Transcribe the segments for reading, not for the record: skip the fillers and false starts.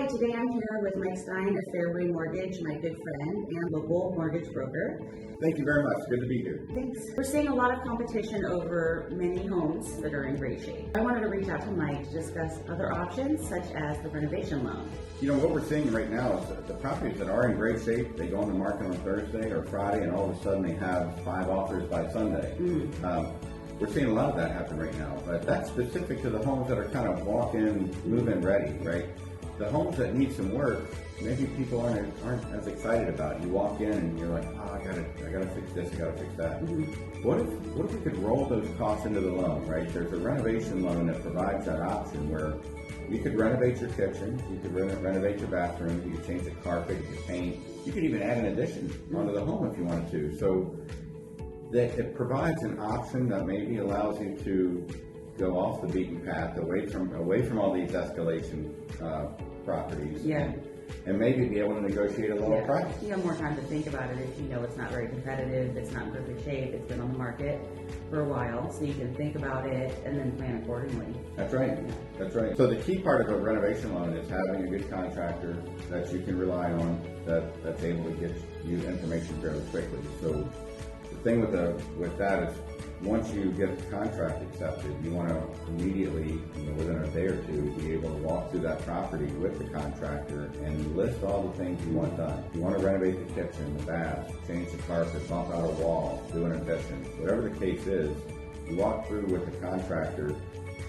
today I'm here with Mike Stein of Fairway Mortgage, my good friend and local mortgage broker. Thank you very much. Good to be here. Thanks. We're seeing a lot of competition over many homes that are in great shape. I wanted to reach out to Mike to discuss other options such as the renovation loan. You know, what we're seeing right now is that the properties that are in great shape, they go on the market on Thursday or Friday, and all of a sudden they have 5 offers by Sunday. We're seeing a lot of that happen right now, but that's specific to the homes that are kind of walk-in, move-in ready, right? The homes that need some work, maybe people aren't as excited about it. You walk in and you're like, oh, I gotta fix this, I gotta fix that. What if we could roll those costs into the loan, right? There's a renovation loan that provides that option where you could renovate your kitchen, you could renovate your bathroom, you could change the carpet, you could paint, you could even add an addition onto the home if you wanted to. So that it provides an option that maybe allows you to go off the beaten path, away from all these escalation properties, and maybe be able to negotiate a lower price. You have more time to think about it if you know it's not very competitive, it's not in perfect shape, it's been on the market for a while, so you can think about it and then plan accordingly. That's right. That's right. So the key part of a renovation loan is having a good contractor that you can rely on, that's able to get you information fairly quickly. So the thing with that is, once you get the contract accepted, you want to immediately, within a day or two, be able to walk through that property with the contractor and list all the things you want done. You want to renovate the kitchen, the bath, change the carpet, bump out a wall, do an addition, whatever the case is, you walk through with the contractor,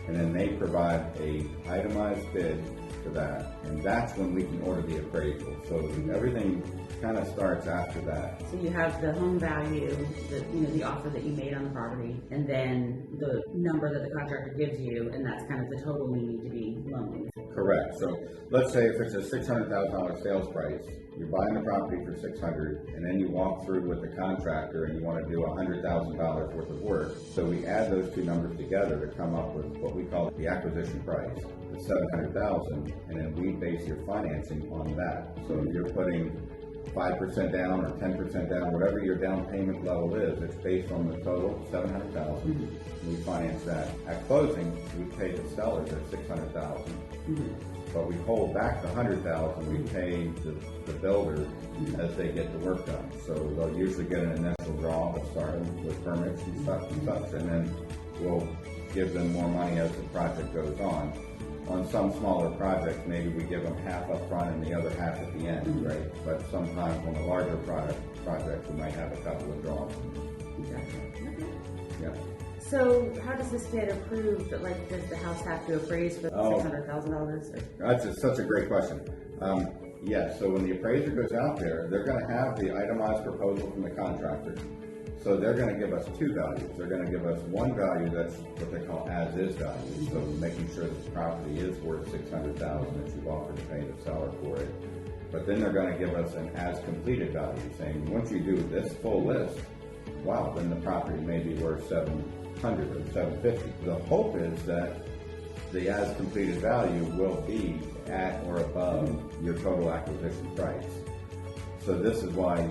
and then they provide a itemized bid for that, and that's when we can order the appraisal. So everything kind of starts after that. So you have the home value, the offer that you made on the property, and then the number that the contractor gives you, and that's kind of the total you need to be loaning. Correct. So let's say if it's a $600,000 sales price, you're buying the property for $600,000, and then you walk through with the contractor and you want to do $100,000 worth of work. So we add those two numbers together to come up with what we call the acquisition price, the $700,000, and then we base your financing on that. So if you're putting 5% down or 10% down, whatever your down payment level is, it's based on the total $700,000. We finance that. At closing, we pay the sellers at $600,000, but we hold back the $100,000. We pay the builder as they get the work done. So they'll usually get an initial draw to start with permits and such, and then we'll give them more money as the project goes on. On some smaller projects, maybe we give them half up front and the other half at the end, right? But sometimes on a larger project, we might have a couple of draws. Exactly. Okay. Yeah. So how does this get approved? Like, does the house have to appraise for $600,000? That's such a great question. Yes, so when the appraiser goes out there, they're going to have the itemized proposal from the contractor. So they're going to give us two values. They're going to give us one value that's what they call as-is value. So making sure that the property is worth $600,000 that you've offered to pay the seller for it. But then they're going to give us an as-completed value, saying once you do this full list, wow, then the property may be worth $700,000 or $750,000. The hope is that the as-completed value will be at or above your total acquisition price. So this is why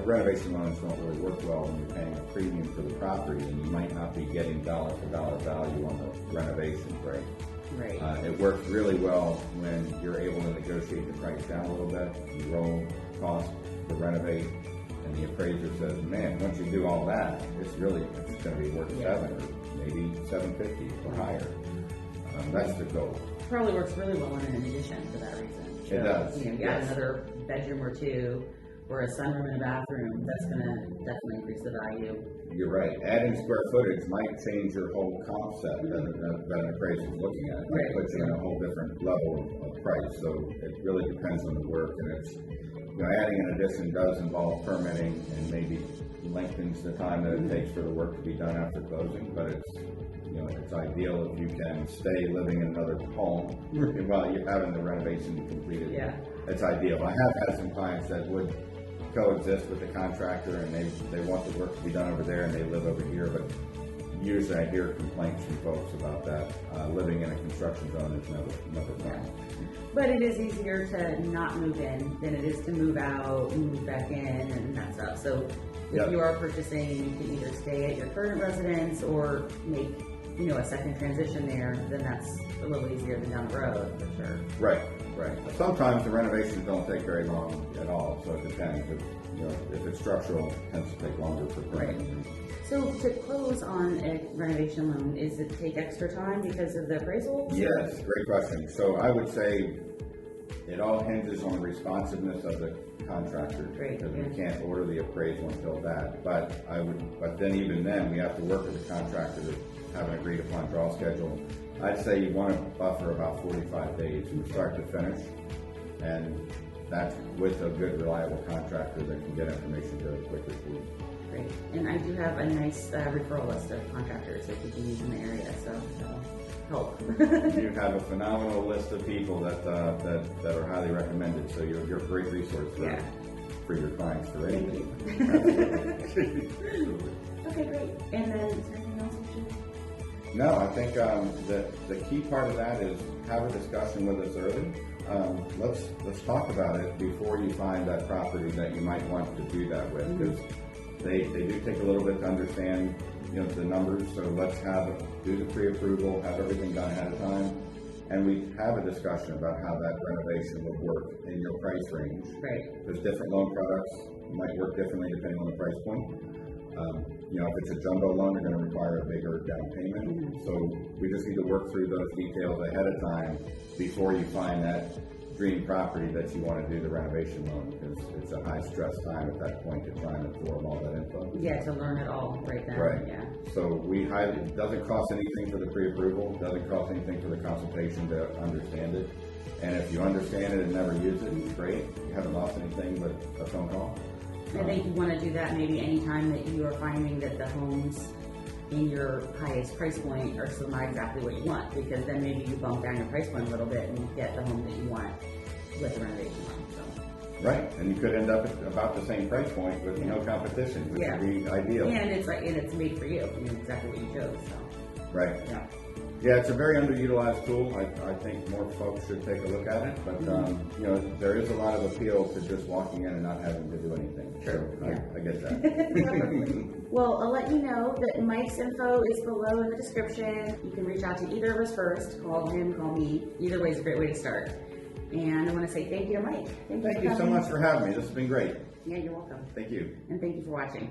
renovation loans don't really work well when you're paying a premium for the property and you might not be getting dollar for dollar value on the renovations, right? Right. It works really well when you're able to negotiate the price down a little bit. You roll cost to renovate, and the appraiser says, man, once you do all that, it's going to be worth $7 or maybe $750 or higher. That's the goal. Probably works really well in an addition for that reason. It does. You add another bedroom or two, or a sunroom and a bathroom, that's going to definitely increase the value. You're right. Adding square footage might change your whole concept that an appraiser is looking at. It might put you in a whole different level of price. So it really depends on the work, and it's adding an addition does involve permitting and maybe lengthens the time that it takes for the work to be done after closing. But it's ideal if you can stay living in another home while you're having the renovation completed. Yeah, it's ideal. I have had some clients that would coexist with the contractor and they want the work to be done over there and they live over here, but usually I hear complaints from folks about that. Living in a construction zone is never fun. But it is easier to not move in than it is to move out, move back in, and that stuff. So if you are purchasing, you can either stay at your current residence or make a second transition there, then that's a little easier than down the road, for sure. Right. Right. Sometimes the renovations don't take very long at all, so it depends. If it's structural, it tends to take longer for permitting. So to close on a renovation loan, is it take extra time because of the appraisal? Yes, great question. So I would say it all hinges on the responsiveness of the contractor. Great, because yeah. we can't order the appraisal until that. But then even then, we have to work with the contractor to have an agreed upon draw schedule. I'd say you want to buffer about 45 days from start to finish, and that's with a good, reliable contractor that can get information very quickly for you. Great. And I do have a nice referral list of contractors that we can use in the area, so that'll help. You have a phenomenal list of people that are highly recommended, so you're a great resource for your clients for anything. Okay, great. And then is there anything else we should? No, I think the key part of that is have a discussion with us early. Let's talk about it before you find that property that you might want to do that with, because they do take a little bit to understand the numbers. So let's do the pre-approval, have everything done ahead of time, and we have a discussion about how that renovation would work in your price range. Right. There's different loan products might work differently depending on the price point. If it's a jumbo loan, you're going to require a bigger down payment. So we just need to work through those details ahead of time before you find that dream property that you want to do the renovation loan, because it's a high stress time at that point to try and absorb all that info. Yeah, to learn it all right then. Right. Yeah. So it doesn't cost anything for the pre-approval, doesn't cost anything for the consultation to understand it. And if you understand it and never use it, it's great. You haven't lost anything but a phone call. I think you want to do that maybe anytime that you are finding that the homes in your highest price point are still not exactly what you want, because then maybe you bump down your price point a little bit and you get the home that you want with the renovation loan. So. Right, and you could end up at about the same price point with no competition, which would be ideal. And it's made for you. Exactly what you chose. So. Right. Yeah. Yeah, it's a very underutilized tool. I think more folks should take a look at it, but there is a lot of appeal to just walking in and not having to do anything. Sure. So I get that. Well, I'll let you know that Mike's info is below in the description. You can reach out to either of us first. Call him, call me. Either way is a great way to start. And I want to say thank you to Mike. Thank you so much for having me. This has been great. Yeah, you're welcome. Thank you. And thank you for watching.